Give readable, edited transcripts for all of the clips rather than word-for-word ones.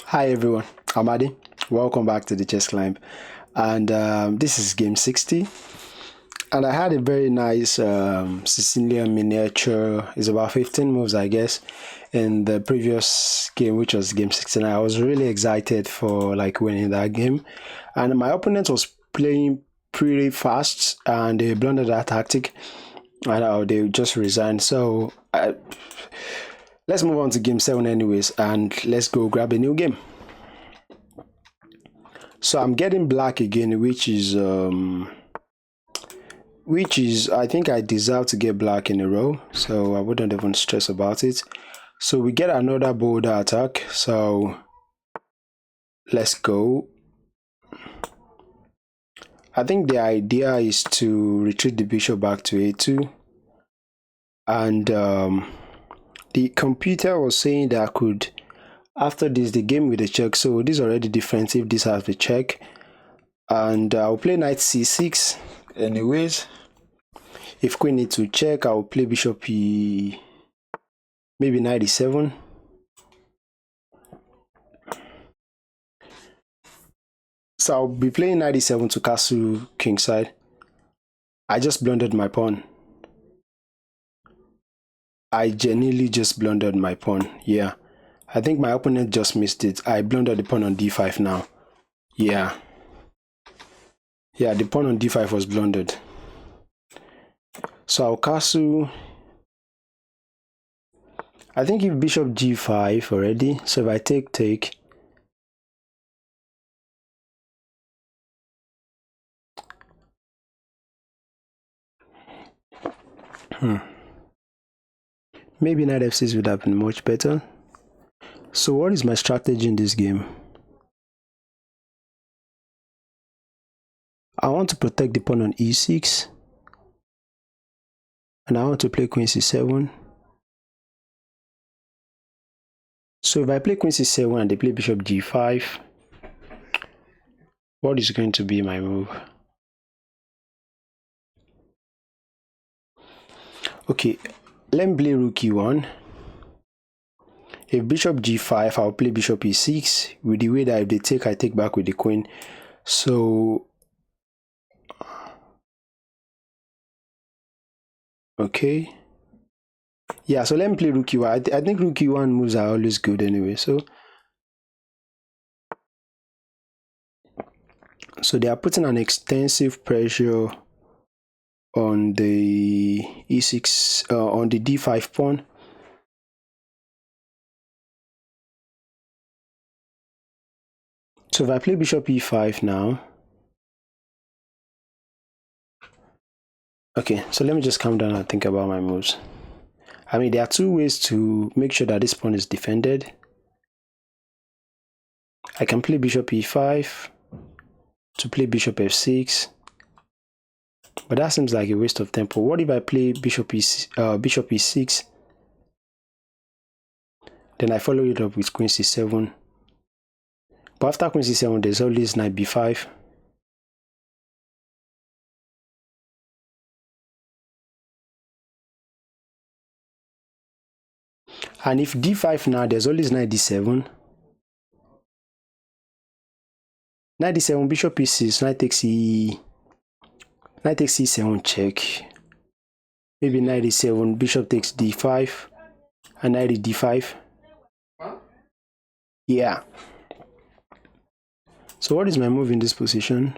Hi everyone, I'm Adi. Welcome back to the Chess Climb, and this is game 60. And I had a very nice Sicilian miniature. It's about 15 moves, I guess, in the previous game, which was game 69. I was really excited for winning that game, and my opponent was playing pretty fast, and they blundered that tactic, and they just resigned. So let's move on to game 7 anyways, and let's go grab a new game. So I'm getting black again, which is I think I deserve to get black in a row, so I wouldn't even stress about it. So we get another Bowdler Attack, so let's go. I think the idea is to retreat the bishop back to a2, and the computer was saying that I could, after this, the game with the check, so this is already defensive, this has the check, and I'll play knight c6 anyways. If queen needs to check, I'll play bishop maybe knight e7. So I'll be playing knight e7 to castle kingside. I just blundered my pawn. I genuinely just blundered my pawn. Yeah, I think my opponent just missed it. I blundered the pawn on d5 now. Yeah, the pawn on d5 was blundered. So I'll castle. I think if bishop g5 already, so if I take, maybe knight f6 would have been much better. So what is my strategy in this game? I want to protect the pawn on e6, and I want to play queen c7. So if I play queen c7 and they play bishop g5, what is going to be my move? Okay, let me play rook e1. If bishop g5, I'll play bishop e6, with the way that if they take, I take back with the queen. So okay, yeah, so let me play rook e1. I think rook e1 moves are always good anyway. So they are putting an extensive pressure on the e6, on the d5 pawn. So if I play bishop e5 now, okay, so let me just calm down and think about my moves. I mean, there are two ways to make sure that this pawn is defended. I can play bishop e5 to play bishop f6, but that seems like a waste of tempo. What if I play bishop e6, then I follow it up with queen c7? But after queen c7, there's always knight b5. And if d5 now, there's always knight d7. Knight d7, bishop e6, knight takes e7 check. Maybe knight e7, bishop takes d5, and knight d5. Yeah. So what is my move in this position?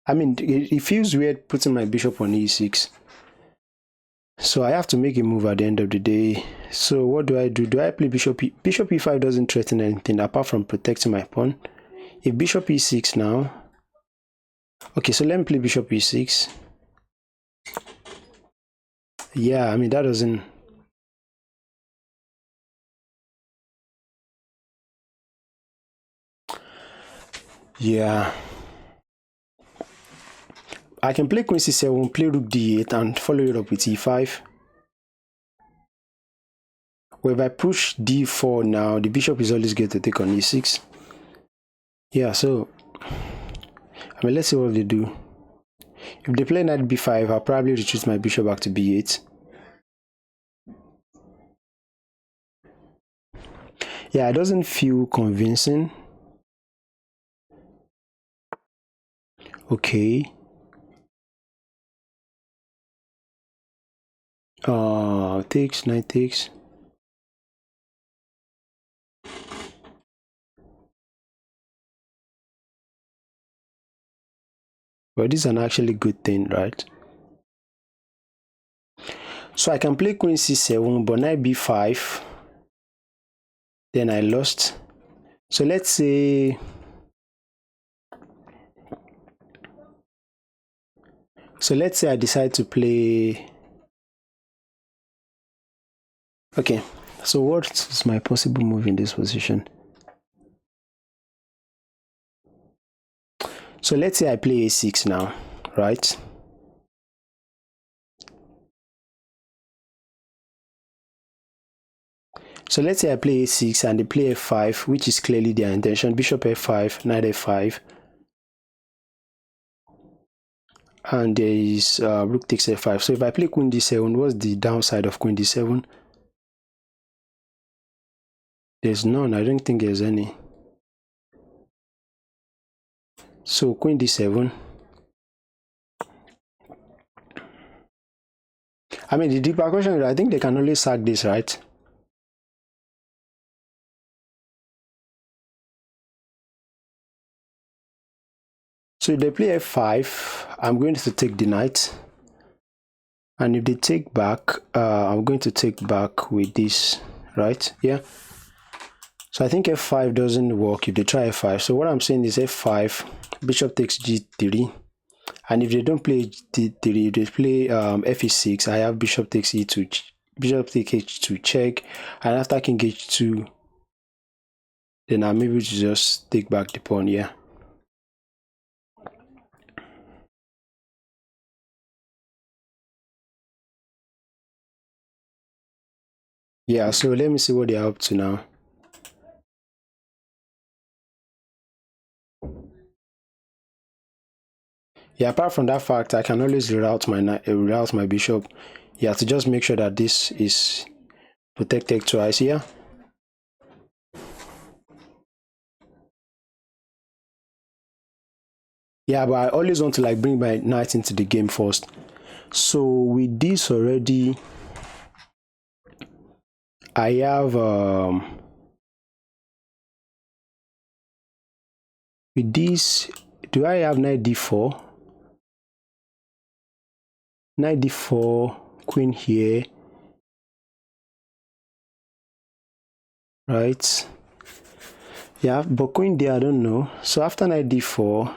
I mean, it feels weird putting my bishop on e6. So I have to make a move at the end of the day. So what do I do? Do I play bishop bishop e5 doesn't threaten anything apart from protecting my pawn. If bishop e6 now. Okay, so let me play bishop e6. Yeah, I mean, that doesn't... Yeah. I can play queen c7, play rook d8, and follow it up with e5. Well, if I push d4 now, the bishop is always going to take on e6. Yeah, so... I mean, let's see what they do. If they play knight b5, I'll probably retreat my bishop back to b8. Yeah, it doesn't feel convincing. Okay. Takes, knight takes. Well, this is an actually good thing, right? So I can play queen c7, but knight b5. Then I lost. So let's say I decide to play. Okay, so what is my possible move in this position? So let's say I play a6 now, right? So let's say I play a6 and they play f5, which is clearly their intention. Bishop f5, knight f5. And there is rook takes f5. So if I play queen d7, what's the downside of queen d7? There's none. I don't think there's any. So queen d7. I mean, the deeper question is, I think they can only sack this, right? So if they play f5, I'm going to take the knight. And if they take back, I'm going to take back with this, right? Yeah. So I think f5 doesn't work if they try f5. So what I'm saying is f5, bishop takes g3. And if they don't play d3, if they play f6, I have bishop takes e2, bishop takes h2 check. And after king h2, then I'm able to just take back the pawn, yeah. Yeah, so let me see what they're up to now. Yeah, apart from that fact, I can always reroute my bishop. Yeah, to just make sure that this is protected twice here. Yeah, but I always want to like bring my knight into the game first. So with this already, I have with this, do I have knight d4? Knight d4, queen here, right? Yeah, but queen there, I don't know. So after knight d4,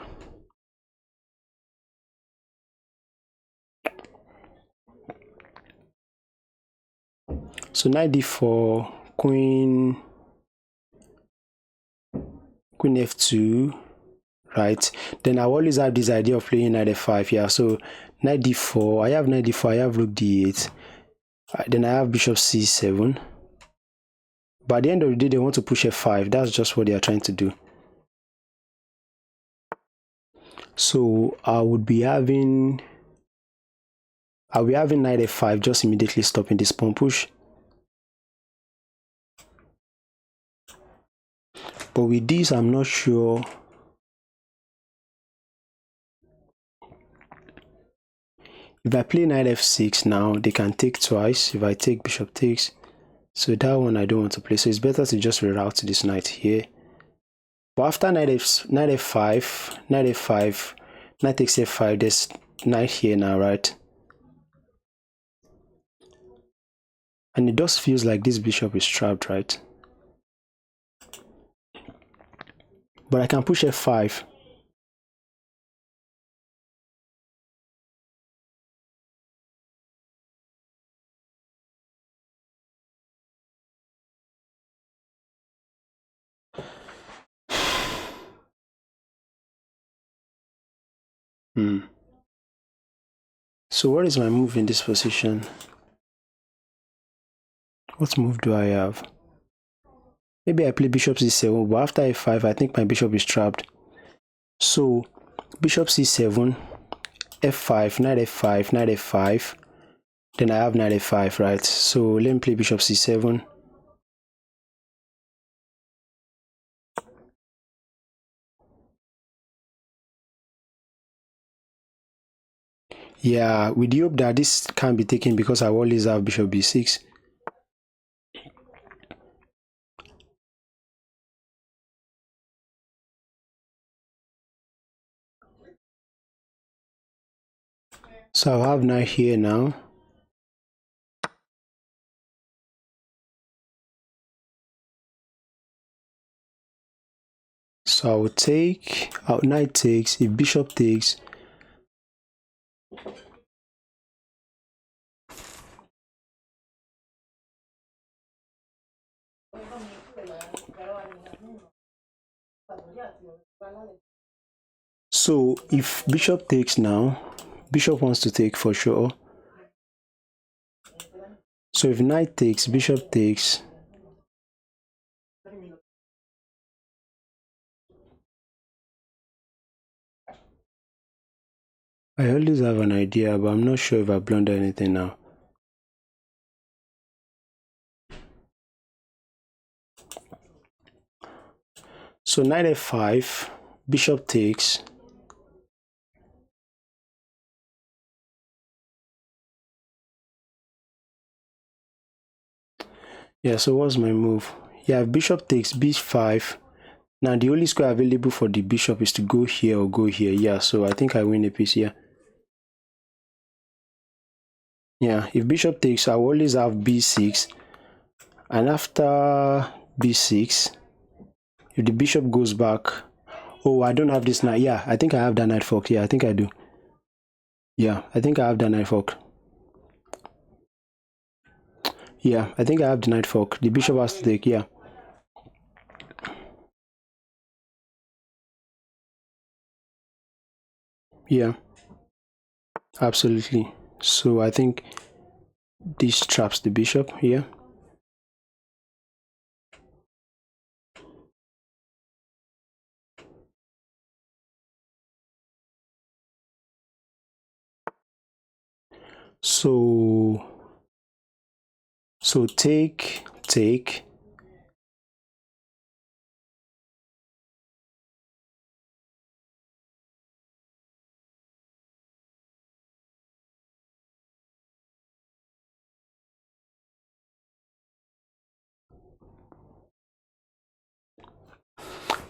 so knight d4, queen f2, right? Then I always have this idea of playing knight f5 here. So knight d4, I have knight d4, I have rook d8. Then I have bishop c7. But at the end of the day, they want to push f5. That's just what they are trying to do. So I'll be having knight f5, just immediately stopping this pawn push. But with this, I'm not sure. If I play knight f6 now, they can take twice. If I take bishop takes, so that one I don't want to play. So it's better to just reroute this knight here. But after knight f5, knight takes f5, there's knight here now, right? And it just feels like this bishop is trapped, right? But I can push f5. So what is my move in this position? What move do I have? Maybe I play bishop c7, but after f5, I think my bishop is trapped. So bishop c7, f5, knight f5, knight f5. Then I have knight f5, right? So let me play bishop c7. Yeah, with the hope that this can be taken because I always have bishop b6. So I have knight here now. So I will take, knight takes, if bishop takes, so if bishop takes now, bishop wants to take for sure. So if knight takes, bishop takes. I always have an idea, but I'm not sure if I blunder anything now. So knight f5, bishop takes. Yeah, so what's my move? Yeah, if bishop takes b5. Now the only square available for the bishop is to go here or go here. Yeah, so I think I win a piece here. Yeah, if bishop takes, I will always have b6. And after b6, if the bishop goes back, oh, I don't have this knight. Yeah, I think I have that knight fork. Yeah, I think I do. Yeah, I think I have that knight fork. Yeah, I think I have the knight fork. The bishop has to take, yeah. Yeah, absolutely. So I think this traps the bishop here. So take.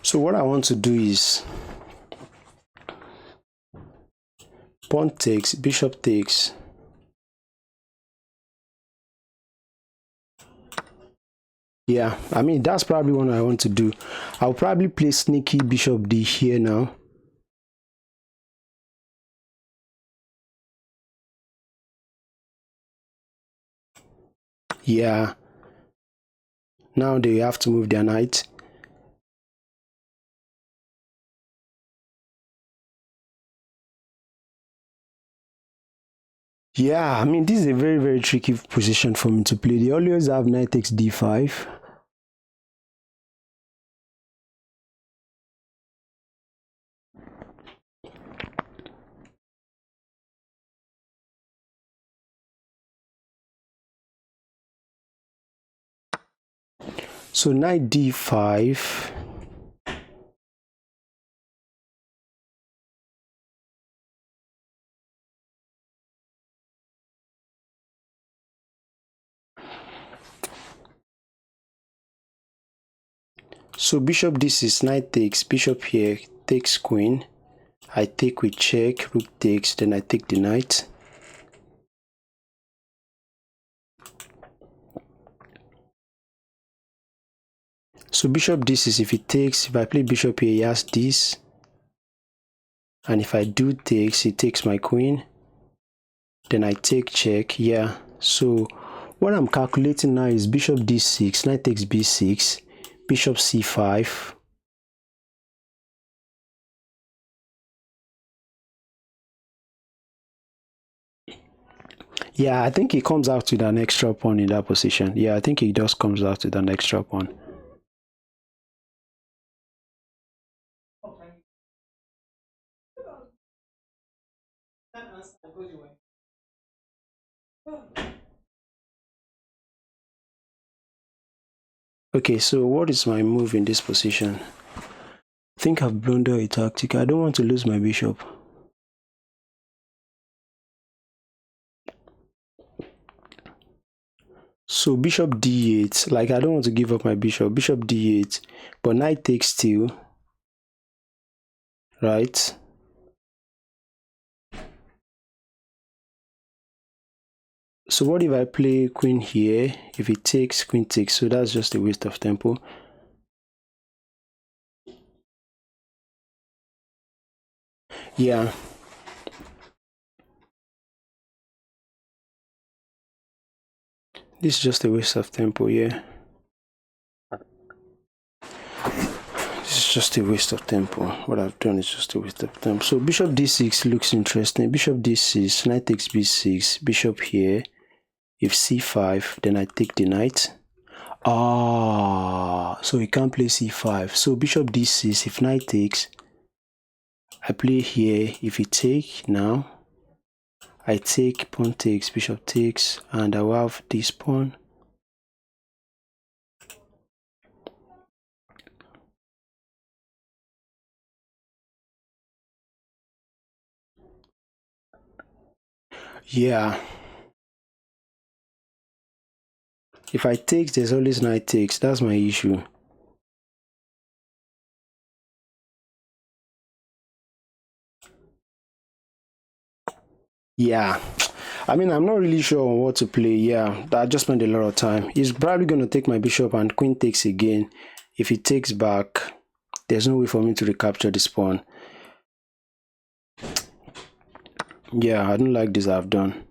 So what I want to do is pawn takes, bishop takes. Yeah, I mean, that's probably what I want to do. I'll probably play sneaky bishop d here now. Yeah. Now they have to move their knight. Yeah, I mean, this is a very, very tricky position for me to play. They always have knight takes d5. So knight d5. So bishop d6, knight takes, bishop here takes queen. I take with check, rook takes, then I take the knight. So bishop d6, if it takes, if I play bishop here, he has this. And if I do takes, he takes my queen. Then I take check, yeah. So what I'm calculating now is bishop d6, knight takes b6, bishop c5. Yeah, I think he comes out with an extra pawn in that position. Yeah, I think he just comes out with an extra pawn. Okay, so what is my move in this position? I think I've blundered a tactic. I don't want to lose my bishop. So bishop d8, like I don't want to give up my bishop d8, but knight takes two, right? So what if I play queen here? If it takes, queen takes, so that's just a waste of tempo. Yeah. This is just a waste of tempo, yeah. This is just a waste of tempo. What I've done is just a waste of tempo. So bishop d6 looks interesting. Bishop d6, knight takes b6, bishop here. If c5, then I take the knight. So he can't play c5. So bishop d6, if knight takes, I play here. If he take now, I take, pawn takes, bishop takes, and I will have this pawn. Yeah. If I take, there's always knight takes. That's my issue. Yeah. I mean, I'm not really sure on what to play. Yeah, I just spent a lot of time. He's probably going to take my bishop and queen takes again. If he takes back, there's no way for me to recapture this pawn. Yeah, I don't like this I've done.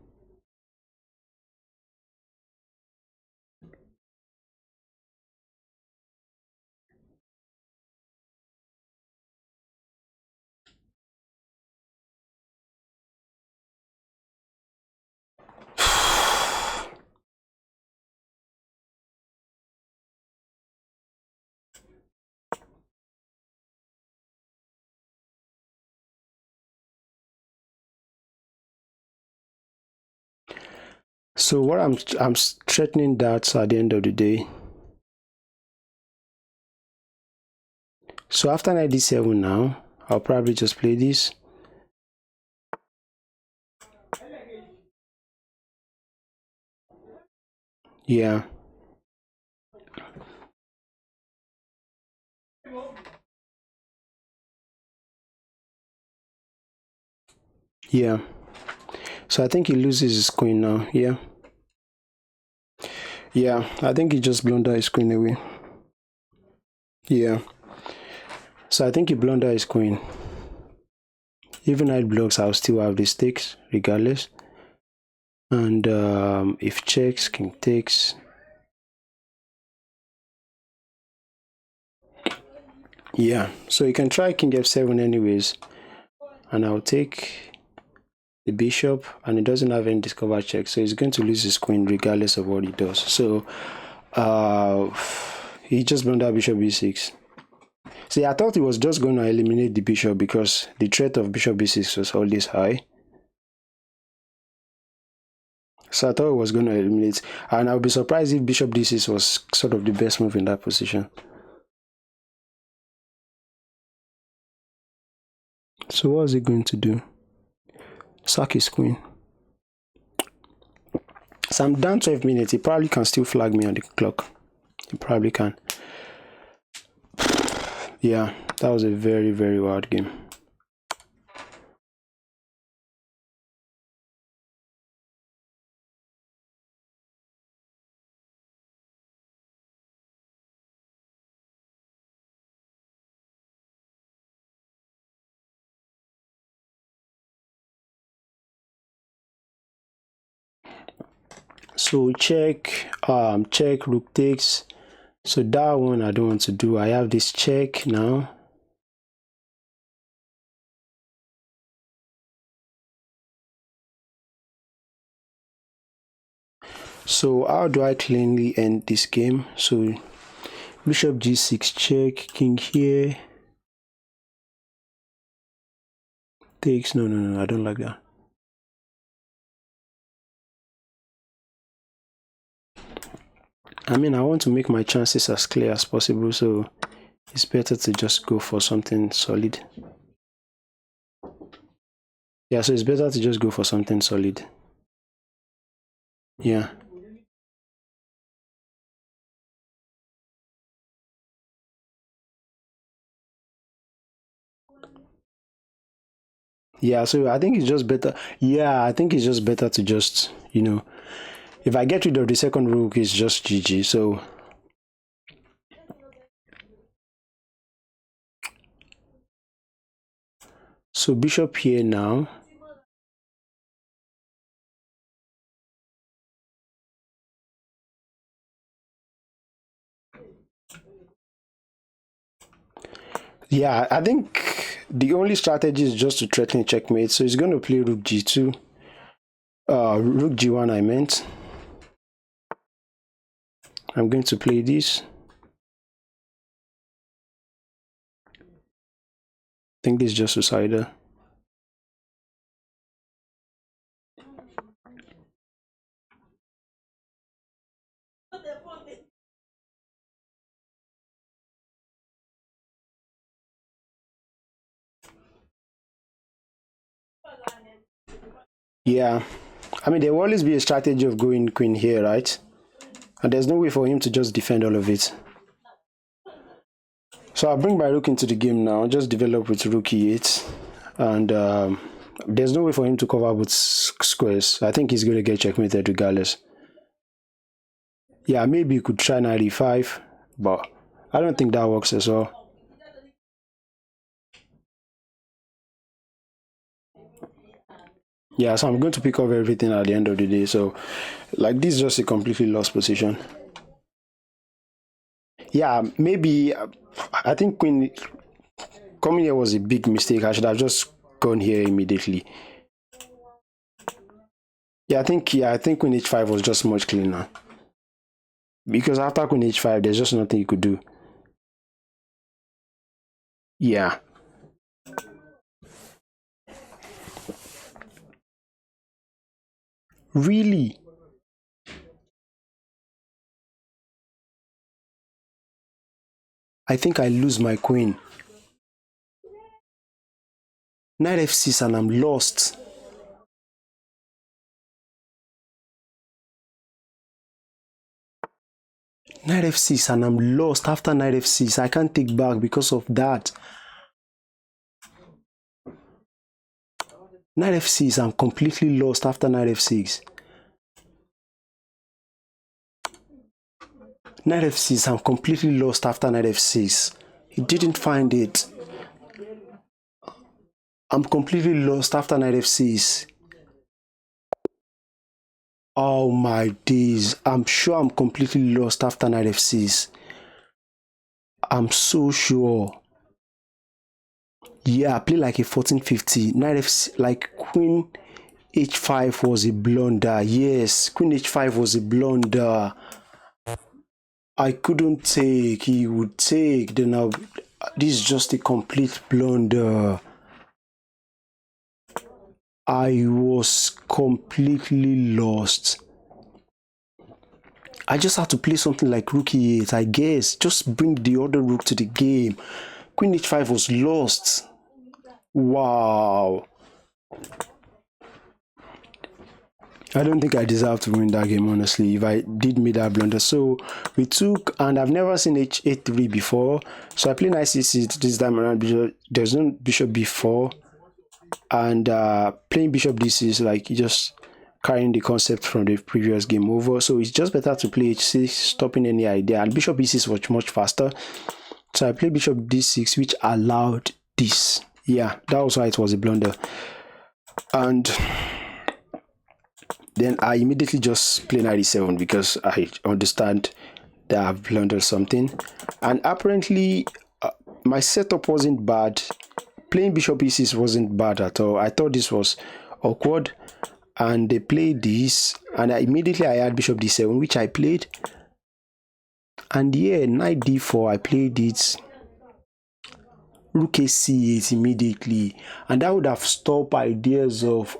So what I'm threatening that at the end of the day. So after knight d7 now, I'll probably just play this. Yeah. Yeah. So I think he loses his queen now. Yeah. Yeah, I think he just blundered his queen away. Yeah. So I think he blundered his queen. Even knight blocks, I'll still have the stakes regardless. And if checks, king takes. Yeah, so you can try king f7 anyways. And I'll take the bishop, and he doesn't have any discover check, so he's going to lose his queen regardless of what he does. So he just blundered bishop b6. See, I thought he was just going to eliminate the bishop because the threat of bishop b6 was always high. So I thought it was going to eliminate, and I would be surprised if bishop d6 was sort of the best move in that position. So what is he going to do? Sack his queen. So I'm down 12 minutes. He probably can still flag me on the clock. He probably can. Yeah, that was a very, very wild game. So check, check, rook takes. So that one I don't want to do. I have this check now. So how do I cleanly end this game? So bishop g6 check, king here. Takes, no, I don't like that. I mean, I want to make my chances as clear as possible, so it's better to just go for something solid. Yeah, so it's better to just go for something solid. Yeah. Yeah, so I think it's just better. Yeah, I think it's just better to just, if I get rid of the second rook, it's just GG. So bishop here now. Yeah, I think the only strategy is just to threaten checkmate. So he's going to play rook g2. Rook g1 I meant. I'm going to play this. I think this is just suicidal. Yeah, I mean, there will always be a strategy of going queen here, right? And there's no way for him to just defend all of it. So I'll bring my rook into the game now, just develop with rook e8. And there's no way for him to cover with squares. I think he's going to get checkmated regardless. Yeah, maybe he could try knight e5, but I don't think that works as well. Yeah, so I'm going to pick up everything at the end of the day. So, like, this is just a completely lost position. Yeah, maybe I think queen coming here was a big mistake. I should have just gone here immediately. Yeah, I think queen h5 was just much cleaner. Because after queen h5, there's just nothing you could do. Yeah. Really? I think I lose my queen. Knight f6 and I'm lost. Knight f6 and I'm lost after knight f6. I can't take back because of that. Knight f6, I'm completely lost after knight f6. Knight f6, I'm completely lost after knight f6. He didn't find it. I'm completely lost after knight f6. Oh my days. I'm sure I'm completely lost after knight f6. I'm so sure. Yeah, I play like a 1450. Knight f6, like queen h5 was a blunder. Yes, queen h5 was a blunder. I couldn't take. He would take. Then this is just a complete blunder. I was completely lost. I just had to play something like rook e8, I guess. Just bring the other rook to the game. Queen h5 was lost. Wow. I don't think I deserve to win that game, honestly, if I did make that blunder. So we took, and I've never seen h8-3 before. So I play knight c6 this time around. There's no bishop b4. And playing bishop d6, like just carrying the concept from the previous game over. So it's just better to play h6, stopping any idea. And bishop e6 was much faster. So I played bishop d6, which allowed this. Yeah, that was why it was a blunder. And then I immediately just play knight e7 because I understand that I've blundered something. And apparently, my setup wasn't bad. Playing bishop e6 wasn't bad at all. I thought this was awkward. And they played this. And immediately I had bishop d7, which I played. And yeah, knight d4, I played it. Rook a c8 immediately. And that would have stopped ideas of...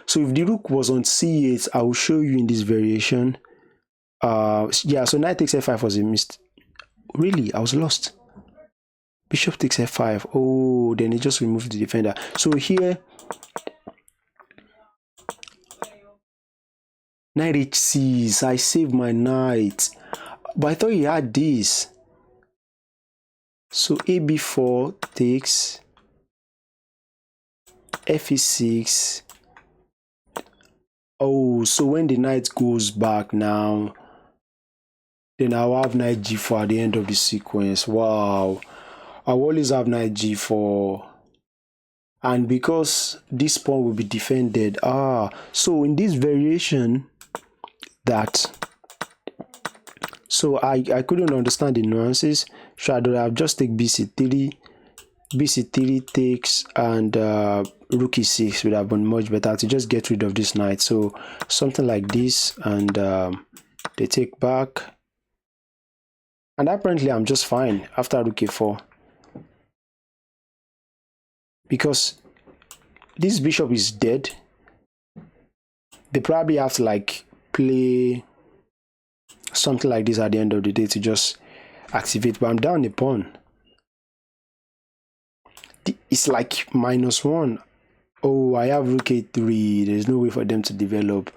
So if the rook was on c8, I will show you in this variation. Yeah, so knight takes f5 was a mistake. Really, I was lost. Bishop takes f5. Oh, then he just removed the defender. So here, knight h6. I saved my knight. But I thought he had this. So a b4 takes. F e6. Oh, so when the knight goes back now, then I'll have knight g4 at the end of the sequence. Wow. I'll always have knight g4. And because this pawn will be defended, so in this variation so I couldn't understand the nuances, so I would have just take bc3 takes, and rook e6 would have been much better to just get rid of this knight. So something like this, and they take back, and apparently I'm just fine after rook a4, because this bishop is dead. They probably have to like play something like this at the end of the day to just activate, but I'm down a pawn. It's like -1. Oh, I have rook a3. There's no way for them to develop.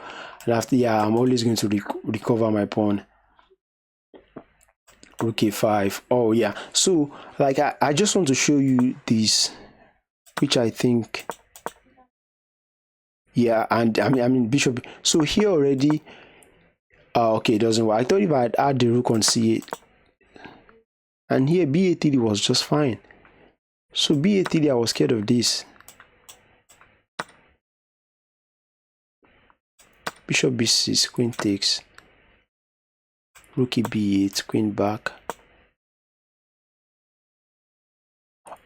And after, yeah, I'm always going to recover my pawn. Rook a5. Oh, yeah. So, like, I just want to show you this, which I think, yeah, and I mean bishop. So here already, okay, it doesn't work. I thought if I had add the rook on c8, and here ba3 was just fine. So ba3, I was scared of this. Bishop b6, queen takes. Rook b8, queen back.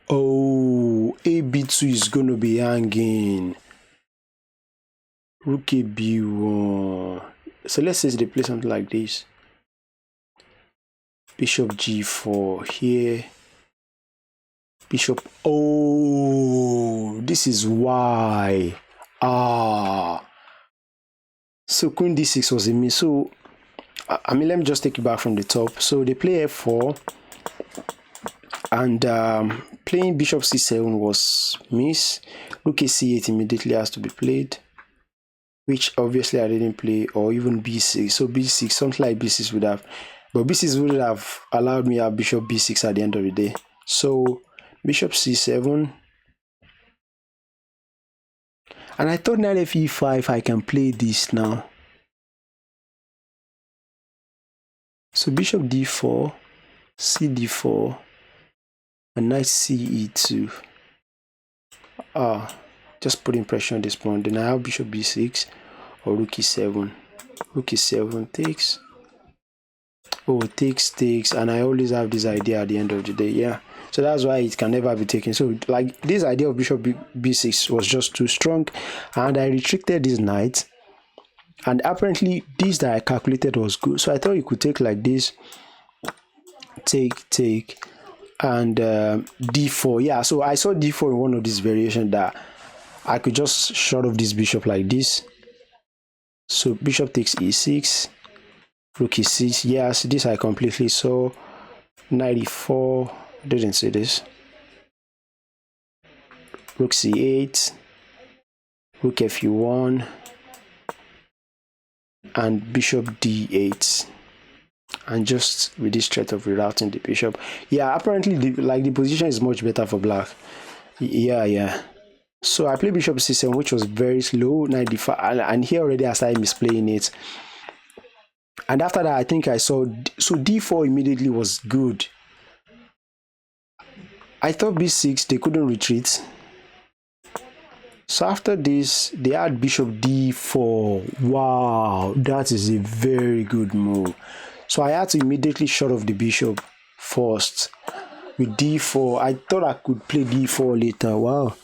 Oh, ab2 is going to be hanging. Rook b1. So let's say they play something like this. Bishop g4 here. Bishop. Oh, this is why. So queen d6 was a miss. So I mean, let me just take it back from the top. So they play f4, and playing bishop c7 was miss. Rook c8 immediately has to be played, which obviously I didn't play, or even b6. So b6, something like b6 would have, but b6 would have allowed me to have bishop b6 at the end of the day. So bishop c7, and I thought knight fe5, I can play this now. So bishop d4, cd4, and knight ce2. Just putting pressure on this pawn. Then I have bishop b6 or rook e7. Rook e7 takes. Oh, takes, and I always have this idea at the end of the day. Yeah, so that's why it can never be taken. So like this idea of bishop b6 was just too strong, and I restricted this knight, and apparently this that I calculated was good. So I thought you could take like this, take, and d4. Yeah, so I saw d4 in one of these variations that I could just shut off this bishop like this. So bishop takes e6, rook e6. Yes, this I completely saw. 94, didn't see this. Rook c8, rook fe1, and bishop d8, and just with this threat of rerouting the bishop. Yeah, apparently the position is much better for black. Yeah. So I played bishop c7, which was very slow, 95, and here already I started misplaying it. And after that, I think I saw, so d4 immediately was good. I thought b6, they couldn't retreat. So after this, they had bishop d4. Wow, that is a very good move. So I had to immediately shut off the bishop first with d4. I thought I could play d4 later. Wow.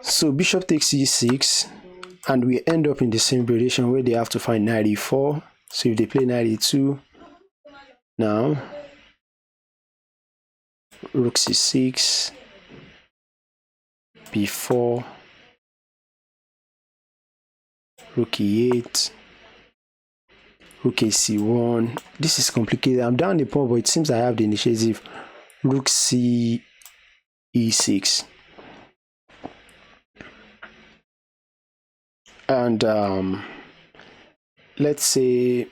So bishop takes e6, and we end up in the same variation where they have to find knight e4. So if they play knight e2, now rook c6, b4, rook e8, rook ac1. This is complicated. I'm down the pawn, but it seems I have the initiative. Rook c e6. And let's say,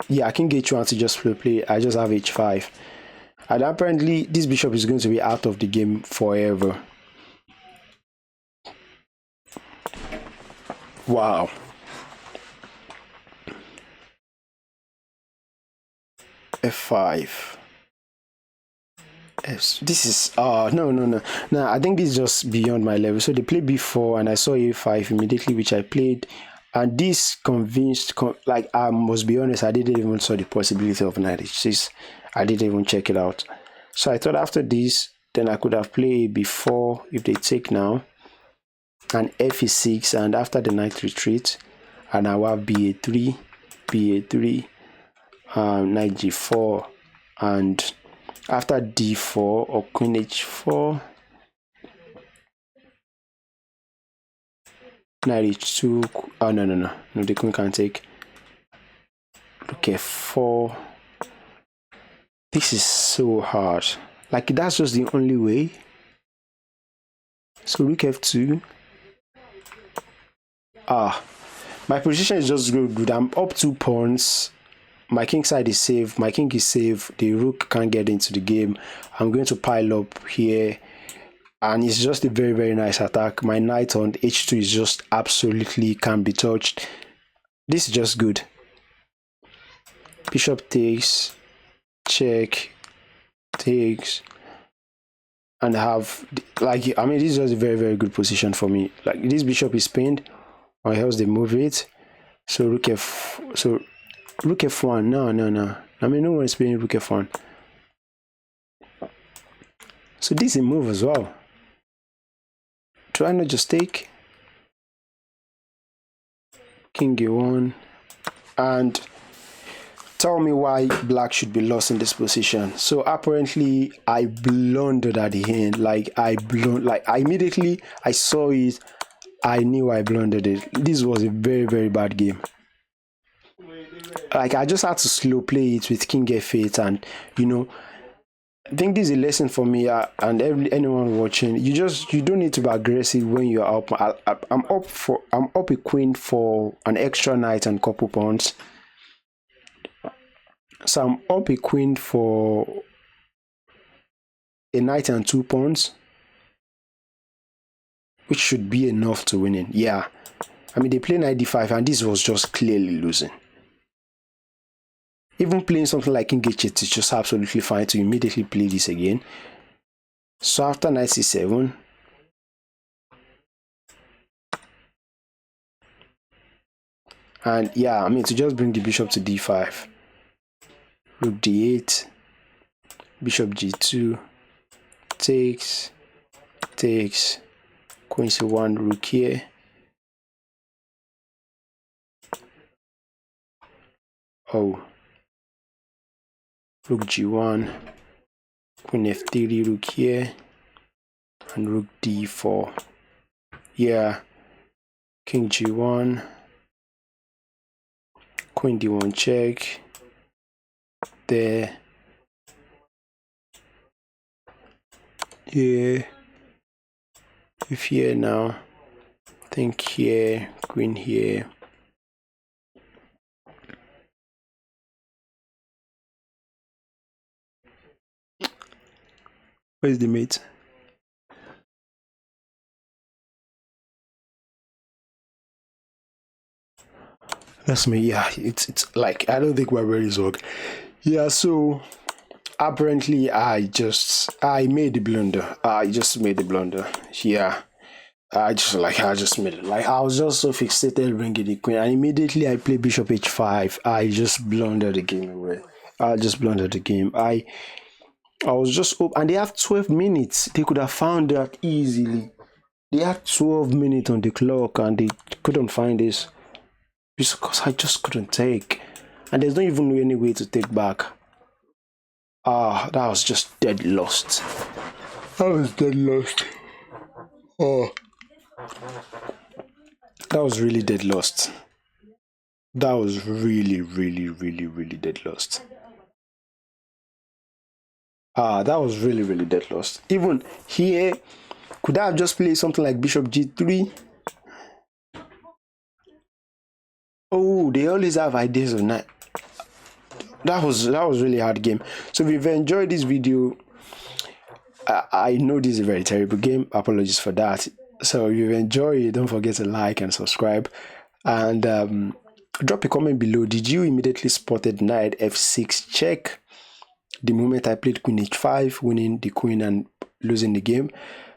yeah, I can get you on to just play. I just have h5, and apparently this bishop is going to be out of the game forever. Wow. F5. This is no. I think this is just beyond my level. So they played b4 and I saw a5 immediately, which I played, and this like, I must be honest, I didn't even saw the possibility of knight h6. I didn't even check it out. So I thought after this, then I could have played b4 if they take now, and f is 6, and after the knight retreat, and I will have ba3, knight g4, and after d4 or queen h4, knight h2. Oh no, the queen can't take. Rook f4. This is so hard. Like, that's just the only way. So rook f2. My position is just good. I'm up 2 pawns. My king side is safe. My king is safe. The rook can't get into the game. I'm going to pile up here, and it's just a very, very nice attack. My knight on h2 is just absolutely can't be touched. This is just good. Bishop takes, check, takes, and have, like, I mean, this is just a very, very good position for me. Like, this bishop is pinned, or else they move it. So rook f1. No. I mean, no one is playing rook f1. So this is a move as well. Do I not just take? King a1. And tell me why black should be lost in this position. So apparently I blundered at the end. Like, I immediately I saw it, I knew I blundered it. This was a very, very bad game. Like, I just had to slow play it with king f8, and I think this is a lesson for me, and anyone watching. You don't need to be aggressive when you're up. I'm up a queen for an extra knight and couple pawns. So I'm up a queen for a knight and 2 pawns, which should be enough to win it. Yeah, I mean, they play knight d5, and this was just clearly losing. Even playing something like king h8 is just absolutely fine to immediately play this again. So after knight c7, and yeah, I mean, to just bring the bishop to d5, rook d8, bishop g2, takes, queen c1, rook here. Oh, rook g1, queen f3, rook here, and rook d4. Yeah, king g1, queen d1 check, there. Yeah, if here now, think here, queen here. Where's the mate? That's me. Yeah, it's like, I don't think we're very zog. Yeah, so apparently I made the blunder. I just made the blunder. Yeah, I just made it. Like, I was just so fixated bringing the queen, and immediately I play bishop h5. I just blundered the game away. I just blundered the game. I was just up, and they have 12 minutes. They could have found that easily. They had 12 minutes on the clock, and they couldn't find this. Because I just couldn't take. And there's not even any way to take back. That was just dead lost. That was dead lost. Oh. That was really dead lost. That was really, really, really, really dead lost. That was really, really dead lost. Even here, could I have just played something like bishop g3? Oh, they always have ideas on that. That was really hard game. So if you've enjoyed this video, I know this is a very terrible game. Apologies for that. So if you enjoy it, don't forget to like and subscribe. And drop a comment below. Did you immediately spotted knight f6 check the moment I played queen h5, winning the queen and losing the game?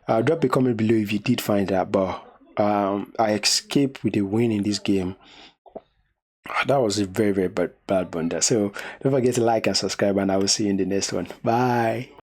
Drop a comment below if you did find that, but I escaped with a win in this game. That was a very, very bad blunder. So don't forget to like and subscribe, and I will see you in the next one. Bye.